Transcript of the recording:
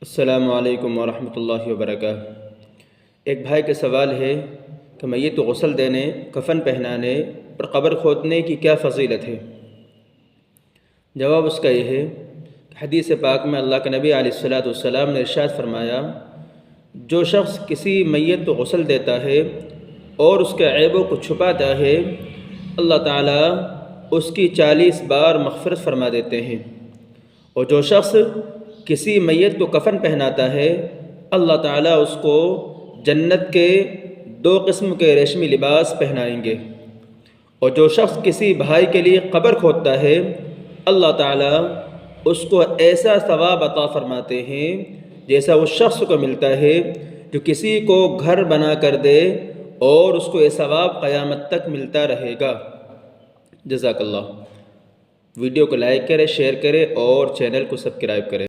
السلام علیکم ورحمۃ اللہ وبرکاتہ۔ ایک بھائی کا سوال ہے کہ میت کو غسل دینے، کفن پہنانے اور قبر کھودنے کی کیا فضیلت ہے؟ جواب اس کا یہ ہے کہ حدیث پاک میں اللہ کے نبی علیہ السلام نے ارشاد فرمایا، جو شخص کسی میت کو غسل دیتا ہے اور اس کے عیبوں کو چھپاتا ہے، اللہ تعالیٰ اس کی 40 بار مغفرت فرما دیتے ہیں، اور جو شخص کسی میت کو کفن پہناتا ہے، اللہ تعالیٰ اس کو جنت کے 2 قسم کے ریشمی لباس پہنائیں گے، اور جو شخص کسی بھائی کے لیے قبر کھودتا ہے، اللہ تعالیٰ اس کو ایسا ثواب عطا فرماتے ہیں جیسا اس شخص کو ملتا ہے جو کسی کو گھر بنا کر دے، اور اس کو یہ ثواب قیامت تک ملتا رہے گا۔ جزاک اللہ۔ ویڈیو کو لائک کریں، شیئر کریں اور چینل کو سبسکرائب کریں۔